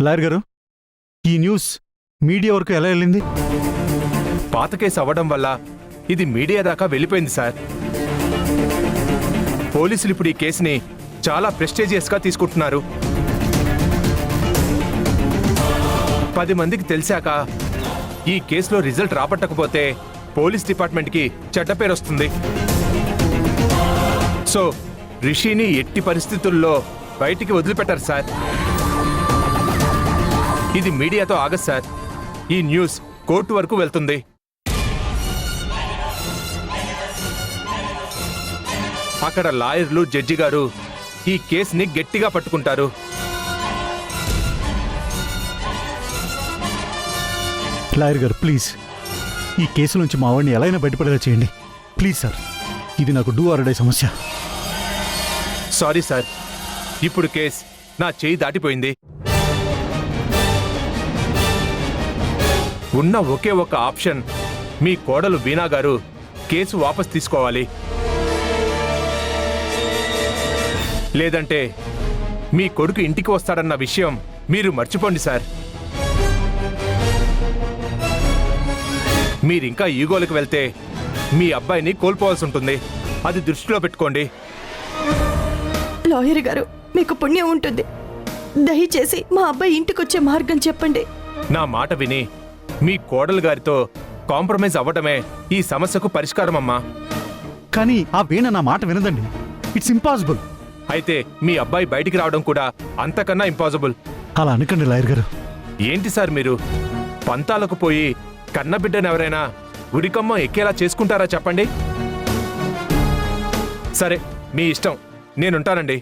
Lawyer గారు, ఈ news media వరకు ఎలా వెళ్ళింది? పాత కేసు అవ్వడం వల్ల ఇది మీడియా దాకా వెళ్ళిపోయింది సార్. పోలీసులు ఇప్పుడు ఈ కేసుని చాలా ప్రెస్టీజియస్గా తీసుకుంటున్నారు. 10 మందికి తెలిసాక ఈ కేసులో రిజల్ట్ రాబట్టకపోతే పోలీస్ డిపార్ట్మెంట్కి చెడ్డ పేరు వస్తుంది. సో రిషిని ఎట్టి పరిస్థితుల్లో బయటికి వదిలిపెట్టారు సార్. ఇది మీడియాతో ఆగదు సార్. ఈ న్యూస్ కోర్టు వరకు వెళ్తుంది. అక్కడ లాయర్లు, జడ్జి గారు ఈ కేసుని గట్టిగా పట్టుకుంటారు. లాయర్ గారు, ప్లీజ్ ఈ కేసు నుంచి మా వాడిని ఎలా అయినా బయటపడేలా చేయండి. ప్లీజ్ సార్, ఇది నాకు డూ ఆర్ డై సమస్య. సారీ సార్, ఇప్పుడు కేసు నా చేయి దాటిపోయింది. ఉన్న ఒకే ఒక ఆప్షన్, మీ కోడలు వీణా గారు కేసు వాపస్ తీసుకోవాలి. లేదంటే మీ కొడుకు ఇంటికి వస్తాడన్న విషయం మీరు మర్చిపోండి సార్. మీరింకా ఈగోలకు వెళ్తే మీ అబ్బాయిని కోల్పోవాల్సి ఉంటుంది. అది దృష్టిలో పెట్టుకోండి. లాయర్ గారు, మీకు పుణ్యం ఉంటుంది. దయచేసి మా అబ్బాయి ఇంటికొచ్చే మార్గం చెప్పండి. నా మాట విని మీ కోడలు గారితో కాంప్రమైజ్ అవ్వటమే ఈ సమస్యకు పరిష్కారం అమ్మా. కానీ ఆ వీణ నా మాట వినదండి. It's impossible. అయితే మీ అబ్బాయి బయటికి రావడం కూడా అంతకన్నా ఇంపాసిబుల్. అలా అనకండి లాయర్ గారు. ఏంటి సార్ మీరు పంతాలకు పోయి కన్నబిడ్డను ఎవరైనా ఉరికమ్మ ఎక్కేలా చేసుకుంటారా చెప్పండి? సరే, మీ ఇష్టం, నేనుంటానండి.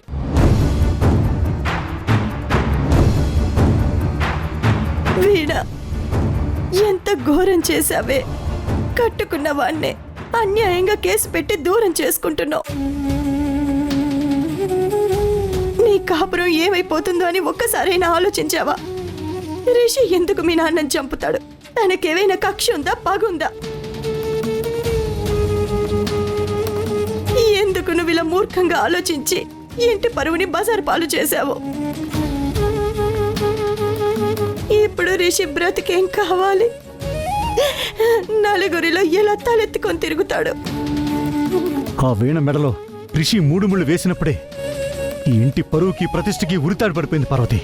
వీడా, ఎంత ఘోరం చేశావే. కట్టుకున్న వాణ్ణే అన్యాయంగా కేసు పెట్టి దూరం చేసుకుంటున్నావు. నీ కాపురం ఏమైపోతుందో అని ఒక్కసారైనా ఆలోచించావా? రిషి ఎందుకు మీ నాన్నని చంపుతాడు? తనకేవైనా కక్ష ఉందా, పగుందా? ఎందుకు నువ్వు ఇలా మూర్ఖంగా ఆలోచించి ఇంటి పరువుని బజారు పాలు చేశావు? ఇప్పుడు రిషి బ్రతికేం కావాలి? నలుగురిలో ఎలా తలెత్తుకొని తిరుగుతాడు? ఆ వీణ మెడలో రిషి 3 ముళ్ళు వేసినప్పుడే ఈ ఇంటి పరువుకి, ప్రతిష్టకి ఉరితాడు పడిపోయింది పార్వతి.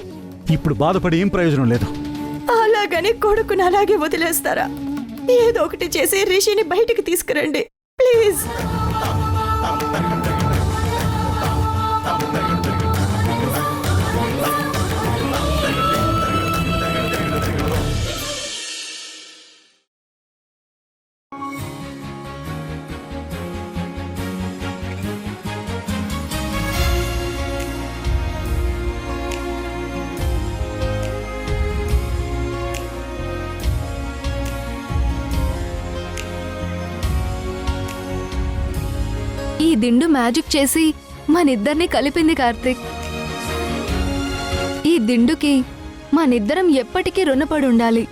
ఇప్పుడు బాధపడి ఏం ప్రయోజనం లేదు. అలాగని కొడుకుని అలాగే వదిలేస్తారా? ఏదో ఒకటి చేసి రిషిని బయటికి తీసుకురండి ప్లీజ్. ఈ దిండు మ్యాజిక్ చేసి మనిద్దరిని కలిపింది కార్తీక్. ఈ దిండుకి మనిద్దరం ఎప్పటికీ రుణపడి ఉండాలి.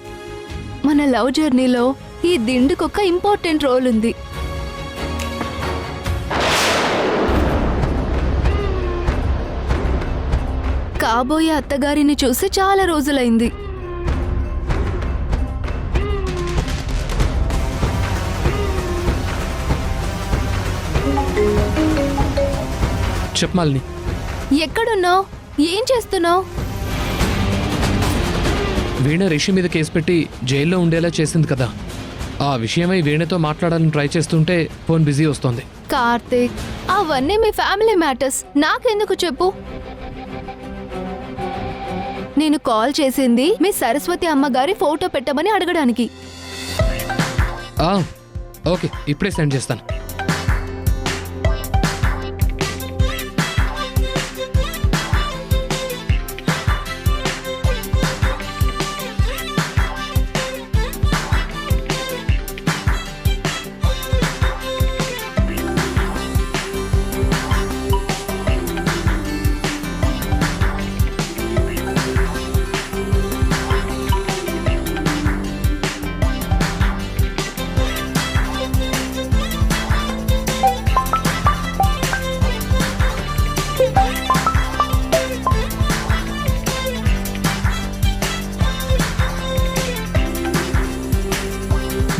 మన లవ్ జర్నీలో ఈ దిండుకొక ఇంపార్టెంట్ రోల్ ఉంది. కాబోయే అత్తగారిని చూసి చాలా రోజులైంది. చెప్పమాలిని, ఎక్కడున్నావు? ఏం చేస్తున్నావు? వీణ రిషి మీద కేసు పెట్టి జైల్లో ఉండేలా చేసింది కదా. ఆ విషయమై వీణతో మాట్లాడాలని ట్రై చేస్తుంటే ఫోన్ బిజీ వస్తోంది. కార్తీక్, అవన్నీ మీ ఫ్యామిలీ మ్యాటర్స్, నాకెందుకు చెప్పు. నేను కాల్ చేసింది మీ సరస్వతి అమ్మగారి ఫోటో పెట్టమని అడగడానికి. ఓకే, ఇప్పుడే సెండ్ చేస్తాను.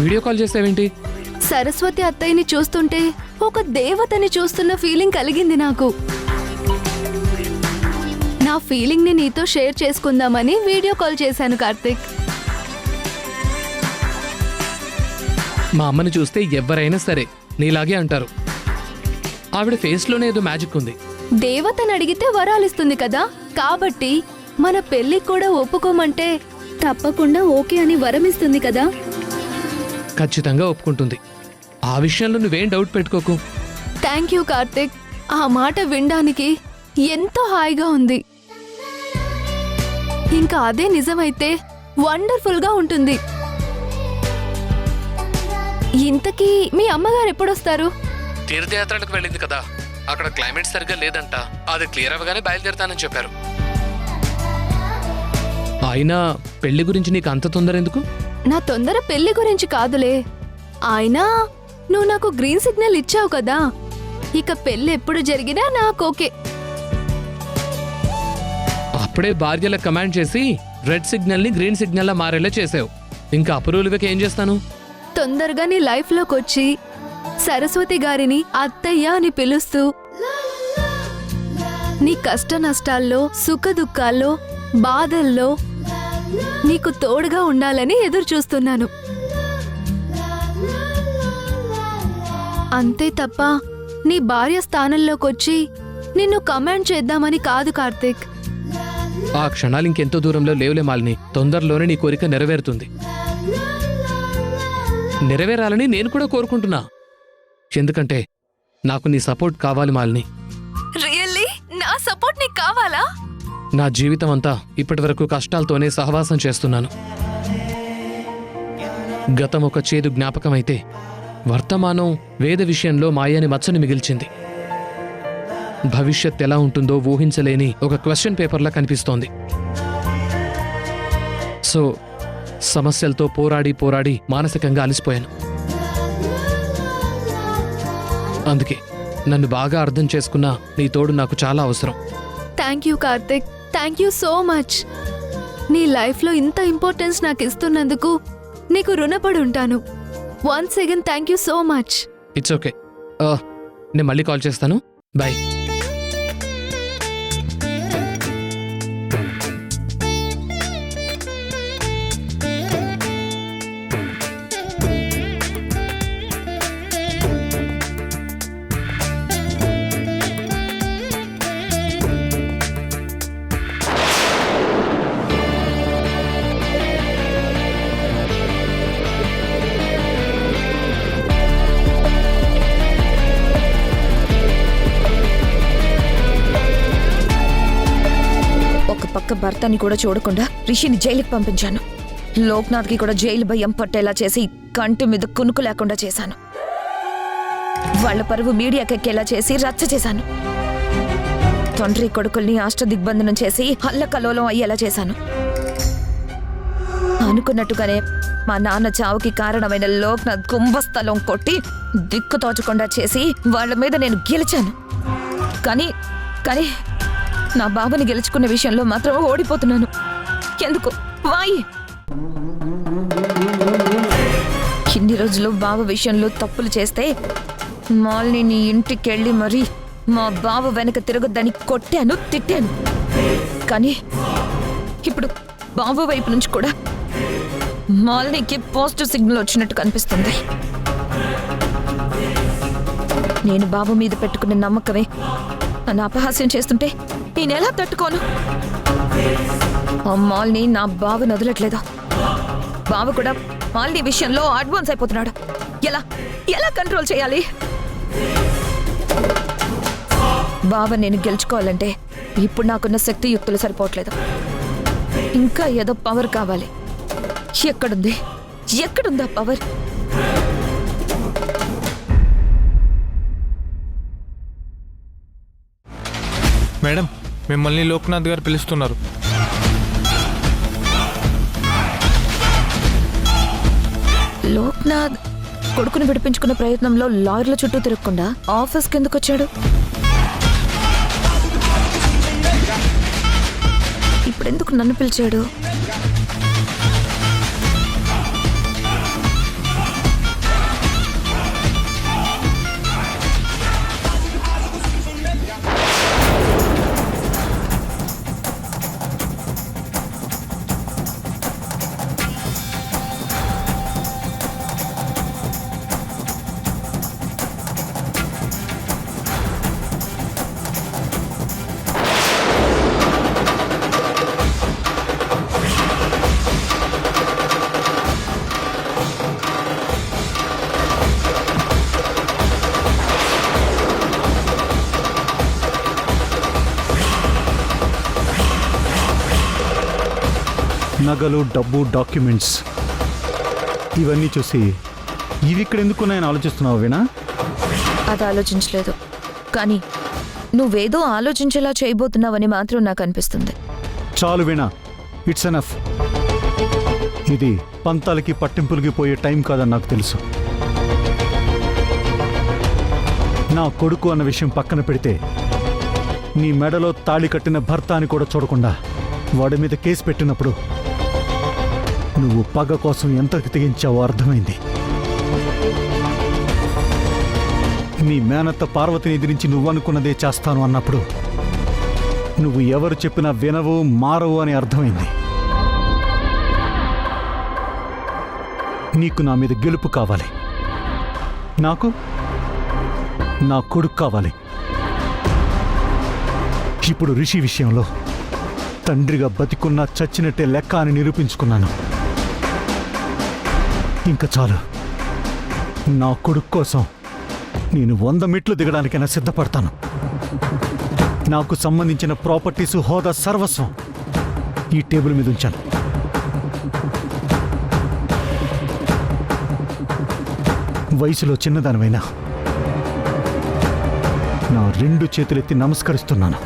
Video call చేసావేంటి? సరస్వతి అత్తయ్యని చూస్తుంటే ఒక దేవతని చూస్తున్న ఫీలింగ్ కలిగింది నాకు. నా ఫీలింగ్ ని నీతో షేర్ చేసుకుందామని వీడియో కాల్ చేశాను కార్తిక్. మా అమ్మని చూస్తే ఎవరైనా సరే నీలాగే అంటారు. ఆవిడ ఫేస్లోనే ఏదో మ్యాజిక్ ఉంది. దేవతని అడిగితే వరాలిస్తుంది కదా, కాబట్టి మన పెళ్లి కూడా ఒప్పుకోమంటే తప్పకుండా ఓకే అని వరమిస్తుంది కదా. ఖచ్చితంగా ఒప్పుకుంటుంది. ఆ విషయంలో నువ్వేం డౌట్ పెట్టుకోకు. Thank you Karthik. ఆ మాట వినడానికి ఎంతో హాయిగా ఉంది. ఇంకా అదే నిజమైతే వండర్ఫుల్ గా ఉంటుంది. ఇంతకీ మీ అమ్మగారు ఎప్పుడొస్తారు? తీర్థయాత్రలకు వెళ్ళింది కదా, అక్కడ క్లైమేట్ సరిగ్గా లేదంట. అది క్లియర్ అవ్వగానే బయలుదేరుతానని చెప్పారు. అయినా పెళ్లి గురించి నీకు అంత తొందర ఎందుకు? నా తొందర పెళ్లి గురించి కాదులే. అయినా నువ్వు నాకు గ్రీన్ సిగ్నల్ ఇచ్చావు కదా, ఇక పెళ్లి ఎప్పుడు జరిగినా నాకు ఓకే. అప్పుడే భార్యల కమాండ్ చేసి రెడ్ సిగ్నల్ ని గ్రీన్ సిగ్నల్ లా మారేలా చేసావు. ఇంకా అప్రూవల్కి ఏం చేస్తాను? తొందరగా నీ లైఫ్ లోకి వచ్చి సరస్వతి గారిని అత్తయ్య అని పిలుస్తూ నీ కష్ట నష్టాల్లో, సుఖ దుఃఖాల్లో, బాధల్లో నీకు తోడుగా ఉండాలని ఎదురు చూస్తున్నాను. అంతే తప్ప నీ భార్య స్థానంలోకొచ్చి నిన్ను కమాండ్ చేద్దామని కాదు కార్తిక్. ఆ క్షణాలు ఇంకెంతో దూరంలో లేవులే మాలిని. తొందరలోనే నీ కోరిక నెరవేరుతుంది. నెరవేరాలని నేను కూడా కోరుకుంటున్నా. ఎందుకంటే నాకు నీ సపోర్ట్ కావాలి మాలిని. రియల్లీ నా సపోర్ట్ నీకు కావాలా? నా జీవితం అంతా ఇప్పటివరకు కష్టాలతోనే సహవాసం చేస్తున్నాను. గతం ఒక చేదు జ్ఞాపకమైతే వర్తమానం వేద విషయంలో మాయని మచ్చని మిగిల్చింది. భవిష్యత్ ఎలా ఉంటుందో ఊహించలేని ఒక క్వశ్చన్ పేపర్లా కనిపిస్తోంది. సో సమస్యలతో పోరాడి పోరాడి మానసికంగా అలసిపోయాను. అందుకే నన్ను బాగా అర్థం చేసుకున్న నీ తోడు నాకు చాలా అవసరం. Thank you Karthik, thank you so much. నీ లైఫ్లో ఇంత ఇంపార్టెన్స్ నాకు ఇస్తున్నందుకు నీకు రుణపడి ఉంటాను. Once again thank you so much. It's okay. నేను మళ్ళీ కాల్ చేస్తాను. బాయ్. పక్క భర్తని కూడా చూడకుండా రిషిని జైలుకి పంపించాను. లోక్నాథ్కి కూడా జైలు భయం పట్టేలా చేసి కంటి మీద కునుకు లేకుండా చేశాను. వాళ్ల పరువు మీడియాకెక్కేలా చేసి రచ్చ చేశాను. తండ్రి కొడుకుల్ని అష్టదిగ్బంధనం చేసి హల్లకల్లోలం అయ్యేలా చేశాను. అనుకున్నట్టుగానే మా నాన్న చావుకి కారణమైన లోక్నాథ్ కుంభస్థలం కొట్టి దిక్కు తోచకుండా చేసి వాళ్ల మీద నేను గెలిచాను. కానీ కానీ నా బాబుని గెలుచుకున్న విషయంలో మాత్రం ఓడిపోతున్నాను. ఎందుకు? వాయి ఇన్ని రోజులు బావ విషయంలో తప్పులు చేస్తే మాల్ని నీ ఇంటికెళ్ళి మరీ మా బావ వెనక తిరగొద్దని కొట్టాను, తిట్టాను. కానీ ఇప్పుడు బాబు వైపు నుంచి కూడా మాల్నీకి పాజిటివ్ సిగ్నల్ వచ్చినట్టు కనిపిస్తుంది. నేను బాబు మీద పెట్టుకునే నమ్మకమే నన్ను అపహాస్యం చేస్తుంటే నేనెలా తట్టుకోను? ఆ మాల్ని నా బావ వదలట్లేదు. బావ కూడా మాల్ని విషయంలో అడ్వాన్స్ అయిపోతున్నాడు. ఎలా ఎలా కంట్రోల్ చేయాలి? బావ నేను గెలుచుకోవాలంటే ఇప్పుడు నాకున్న శక్తియుక్తులు సరిపోవట్లేదు. ఇంకా ఏదో పవర్ కావాలి. ఎక్కడుంది? ఎక్కడుందా పవర్? మేడం, మిమ్మల్ని లోక్నాథ్ గారు పిలుస్తున్నారు. లోక్నాథ్ కొడుకుని విడిపించుకునే ప్రయత్నంలో లాయర్ల చుట్టూ తిరగకుండా ఆఫీస్కి ఎందుకు వచ్చాడు? ఇప్పుడెందుకు నన్ను పిలిచాడు? నగలు, డబ్బు, డాక్యుమెంట్స్ ఇవన్నీ చూసి ఇవి ఇక్కడ ఎందుకున్నాయని ఆలోచిస్తున్నావు వీణా? అది ఆలోచించలేదు, కానీ నువ్వేదో ఆలోచించేలా చేయబోతున్నావని మాత్రం నాకు అనిపిస్తుంది. చాలు వీణా, ఇట్స్ ఎనఫ్. ఇది పంతాలకి పట్టింపులకి పోయే టైం కాదని నాకు తెలుసు. నా కొడుకు అన్న విషయం పక్కన పెడితే నీ మెడలో తాళి కట్టిన భర్త అని కూడా చూడకుండా వాడి మీద కేసు పెట్టినప్పుడు నువ్వు పగ కోసం ఎంతకు తెగించావో అర్థమైంది. నీ మేనత్త పార్వతిని ఎదిరించి నువ్వనుకున్నదే చేస్తాను అన్నప్పుడు నువ్వు ఎవరు చెప్పినా వినవు, మారవు అని అర్థమైంది. నీకు నా మీద గెలుపు కావాలి, నాకు నా కొడుకు కావాలి. ఇప్పుడు రిషి విషయంలో తండ్రిగా బతికున్నా చచ్చినట్టే లెక్క అని నిరూపించుకున్నాను. ఇంకా చాలు. నా కొడుకు కోసం నేను 100 మెట్లు దిగడానికైనా సిద్ధపడతాను. నాకు సంబంధించిన ప్రాపర్టీసు, హోదా, సర్వస్వం ఈ టేబుల్ మీద ఉంచాను. వయసులో చిన్నదానివైనా నా 2 చేతులెత్తి నమస్కరిస్తున్నాను.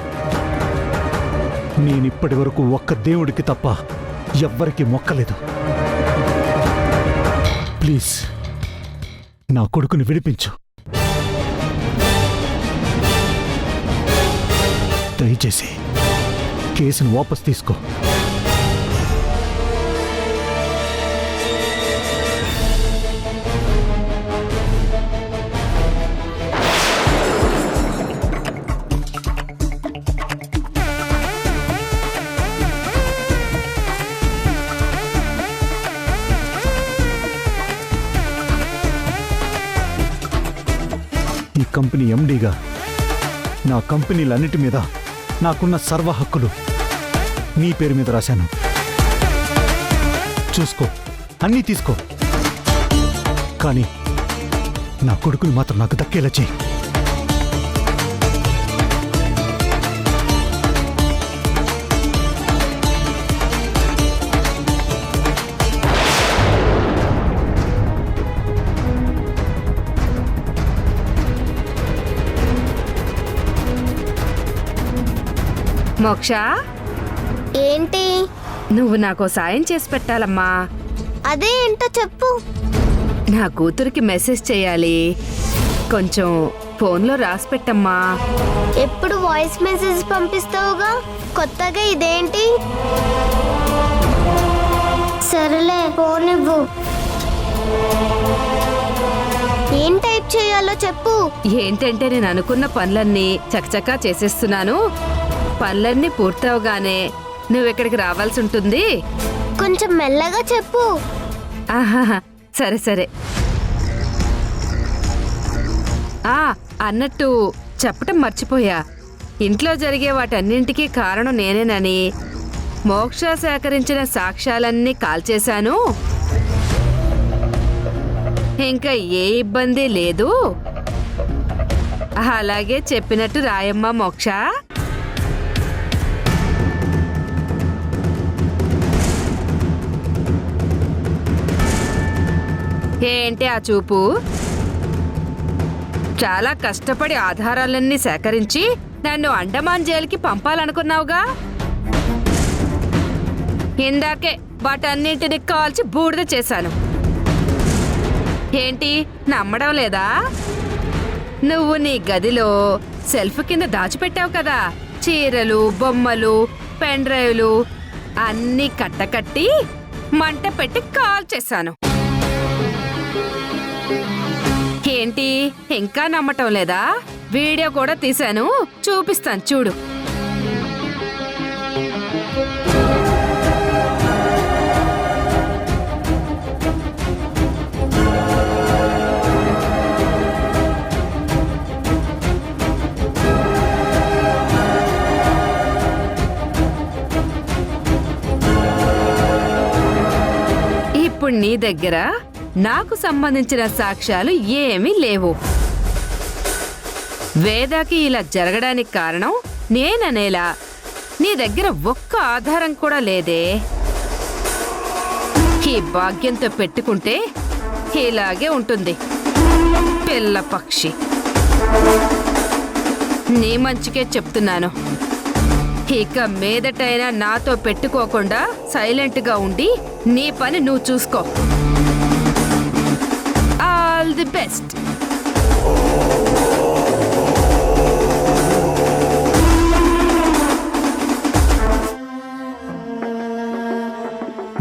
నేనిప్పటి వరకు ఒక్క దేవుడికి తప్ప ఎవ్వరికి మొక్కలేదు. ప్లీజ్ నా కొడుకుని విడిపించు. దయచేసి కేసును వాపస్ తీసుకో. ఈ కంపెనీ ఎండీగా నా కంపెనీలన్నిటి మీద నాకున్న సర్వ హక్కులు నీ పేరు మీద రాశాను. చూసుకో, అన్నీ తీసుకో, కానీ నా కొడుకుని మాత్రం నాకు దక్కేలా చేయి. మోక్ష, ఏంటి? నువ్వు నాకు సాయం చేసి పెట్టాలమ్మా. అదే ఏంటో చెప్పు. నా కూతురికి మెసేజ్ చేయాలి, కొంచెం ఫోన్లో రాసి పెట్టమ్మా. ఎప్పుడు వాయిస్ మెసేజ్ పంపిస్తావుగా, కొత్తగా ఇదేంటి? సరేలే, ఫోన్ ఇవ్వు. ఏం టైప్ చేయాలో చెప్పు. ఏంటంటే నేను అనుకున్న పనులన్నీ చకచకా చేసేస్తున్నాను. పనులన్నీ పూర్తవగానే నువ్వు ఇక్కడికి రావాల్సి ఉంటుంది. కొంచెం మెల్లగా చెప్పు. ఆహాహా, సరే సరే. అన్నట్టు చెప్పటం మర్చిపోయా, ఇంట్లో జరిగే వాటన్నింటికీ కారణం నేనేనని మోక్ష సేకరించిన సాక్ష్యాలన్నీ కాల్చేశాను. ఇంకా ఏ ఇబ్బంది లేదు. అలాగే చెప్పినట్టు రాయమ్మా మోక్ష. ఏంటి ఆ చూపు? చాలా కష్టపడి ఆధారాలన్నీ సేకరించి నన్ను అండమాన్ జైలుకి పంపాలనుకున్నావుగా. ఇందాకే వాటన్నింటిని కాల్చి బూడిద చేశాను. ఏంటి నమ్మడం లేదా? నువ్వు నీ గదిలో సెల్ఫ్ కింద దాచిపెట్టావు కదా చీరలు, బొమ్మలు, పెన్ డ్రైవ్లు అన్నీ కట్టకట్టి మంట పెట్టి కాల్ చేశాను. ఏంటి ఇంకా నమ్మటం లేదా? వీడియో కూడా తీశాను, చూపిస్తాను చూడు. ఇప్పుడు నీ దగ్గర నాకు సంబంధించిన సాక్ష్యాలు ఏమీ లేవు. వేదాకి ఇలా జరగడానికి కారణం నేననేలా నీ దగ్గర ఒక్క ఆధారం కూడా లేదే. ఈ భాగ్యంతో పెట్టుకుంటే ఇలాగే ఉంటుంది పిల్ల పక్షి. నీ మంచికే చెప్తున్నాను. ఇక మీదటైనా నాతో పెట్టుకోకుండా సైలెంట్గా ఉండి నీ పని నువ్వు చూసుకో. All the best.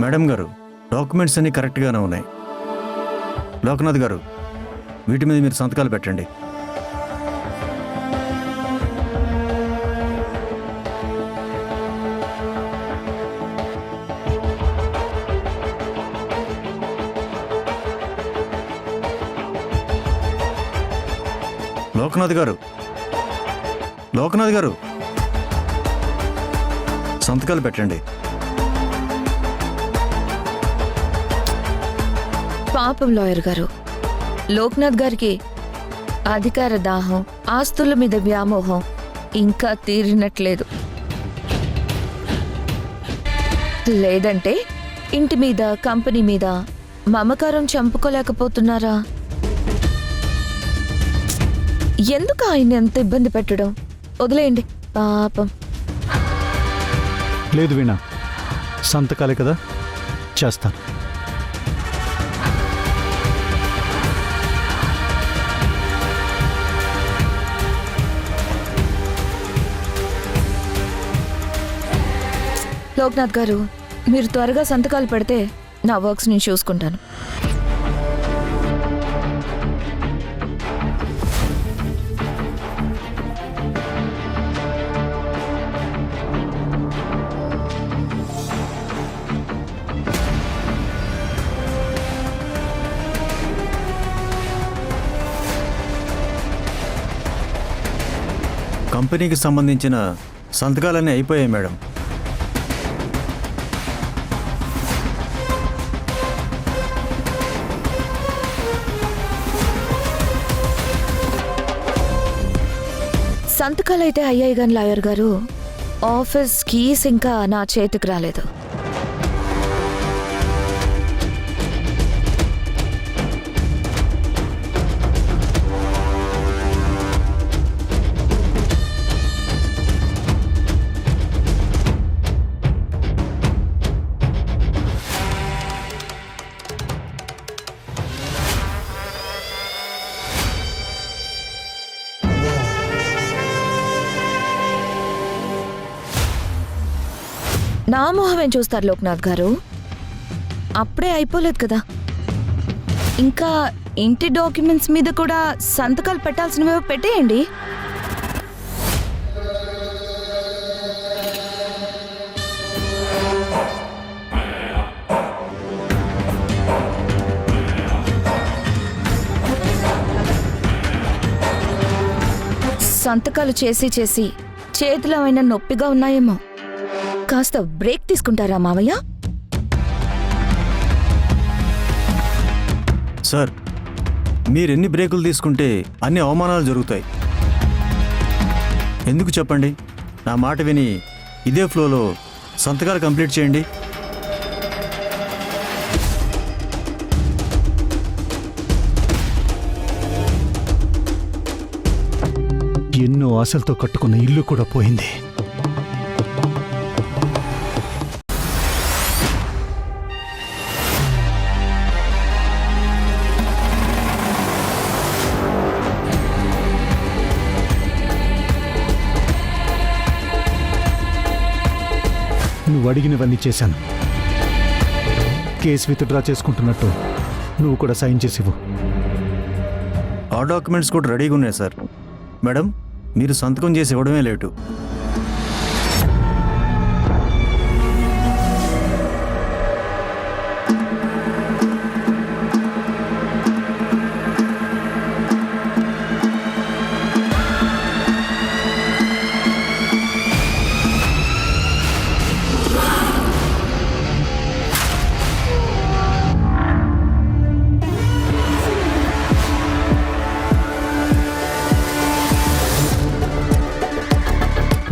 మేడం గారు, డాక్యుమెంట్స్ అన్నీ కరెక్ట్గానే ఉన్నాయి. లోకనాథ్ గారు, వీటి మీద మీరు సంతకాలు పెట్టండి. లోకనాథ్ గారు, లోకనాథ్ గారు, సంతకాలు పెట్టండి. పాపం లాయర్ గారు, లోక్నాథ్ గారికి అధికార దాహం, ఆస్తుల మీద వ్యామోహం ఇంకా తీరినట్లేదు. లేదంటే ఇంటి మీద, కంపెనీ మీద మమకారం చంపుకోలేకపోతున్నారా? ఎందుకు ఆయన ఎంత ఇబ్బంది పెట్టడం? వదిలేయండి పాపం. లేదు వీణ, సంతకాలే కదా, చేస్తాను. లోక్నాథ్ గారు, మీరు త్వరగా సంతకాలు పెడితే నా వర్క్స్ నేను చూసుకుంటాను. కంపెనీకి సంబంధించిన సంతకాలన్నీ అయిపోయాయి మేడం. సంతకాలైతే అయ్యాయి కానీ లాయర్ గారు, ఆఫీస్ కీస్ ఇంకా నా చేతికి రాలేదు. నా మొహం ఏం చూస్తారు లోక్నాథ్ గారు? అప్పుడే అయిపోలేదు కదా, ఇంకా ఇంటి డాక్యుమెంట్స్ మీద కూడా సంతకాలు పెట్టాల్సినవి పెట్టేయండి. సంతకాలు చేసి చేసి చేతిలో అయినా నొప్పిగా ఉన్నాయేమో. కాస్త బ్రేక్ తీసుకుంటారా మావయ్య? సార్, మీరెన్ని బ్రేకులు తీసుకుంటే అన్ని అవమానాలు జరుగుతాయి. ఎందుకు చెప్పండి? నా మాట విని ఇదే ఫ్లోలో సంతకాలు కంప్లీట్ చేయండి. ఎన్నో ఆశలతో కట్టుకున్న ఇల్లు కూడా పోయింది. నువ్వు అడిగినవన్నీ చేశాను. కేసు విత్డ్రా చేసుకుంటున్నట్టు నువ్వు కూడా సైన్ చేసివు. ఆ డాక్యుమెంట్స్ కూడా రెడీగా ఉన్నాయి సార్. మేడం, మీరు సంతకం చేసి ఇవ్వడమే లేటు.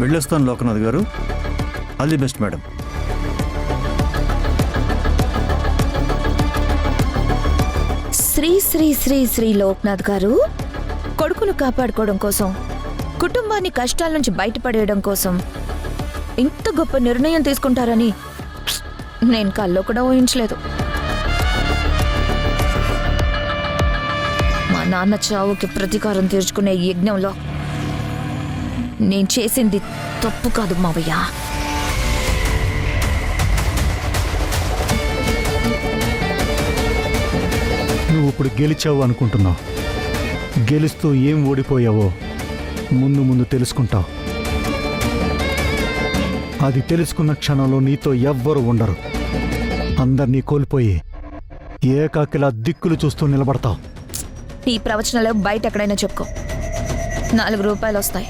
వెళ్ళొస్తాను Loknath garu. All the best madam. Shri Shri Shri Shri Loknath garu కొడుకును కాపాడుకోవడం కోసం, కుటుంబాన్ని కష్టాల నుంచి బయటపడేయడం కోసం ఇంత గొప్ప నిర్ణయం తీసుకుంటారని నేను కల్లో కూడా ఊహించలేదు. మా నాన్న చావుకి ప్రతీకారం తీర్చుకునే యజ్ఞంలో నేను చేసింది తప్పు కాదు మావయ్య. నువ్వు ఇప్పుడు గెలిచావు అనుకుంటున్నావు. గెలుస్తూ ఏం ఓడిపోయావో ముందు ముందు తెలుసుకుంటావు. అది తెలుసుకున్న క్షణంలో నీతో ఎవ్వరు ఉండరు. అందర్నీ కోల్పోయి ఏకాకిలా దిక్కులు చూస్తూ నిలబడతావు. ఈ ప్రవచనాలు బయట ఎక్కడైనా చెప్పుకో, 4 రూపాయలు వస్తాయి.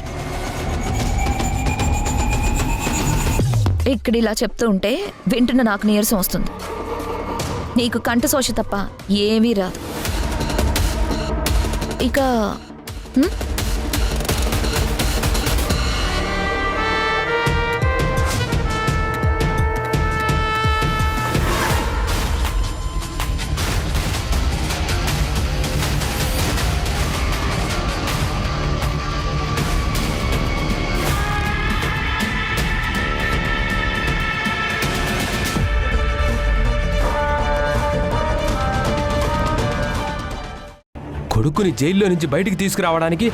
ఇక్కడ ఇలా చెప్తూ ఉంటే వింటున్న నాకు నీరసం వస్తుంది. నీకు కంఠశోష తప్ప ఏమీ రాదు. ఇక కొడుకుని జైల్లో నుంచి బయటికి తీసుకురావడానికి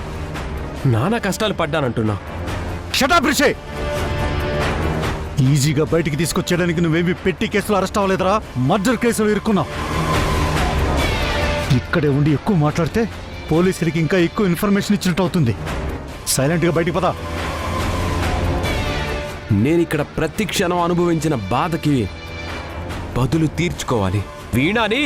నానా కష్టాలు పడ్డానంటున్నా. షటప్ రిషే! ఈజీగా బయటికి తీసుకొచ్చేయడానికి నువ్వేమి పెట్టి కేసులో అరెస్ట్ అవ్వలేదురా, మర్డర్ కేసులో ఇరుక్కున్నావు. ఇక్కడే ఉండి ఎక్కువ మాట్లాడితే పోలీసులకి ఇంకా ఎక్కువ ఇన్ఫర్మేషన్ ఇచ్చినట్టు అవుతుంది. సైలెంట్గా బయటికి పదా. నేనిక్కడ ప్రతి క్షణం అనుభవించిన బాధకి బదులు తీర్చుకోవాలి. వీణాని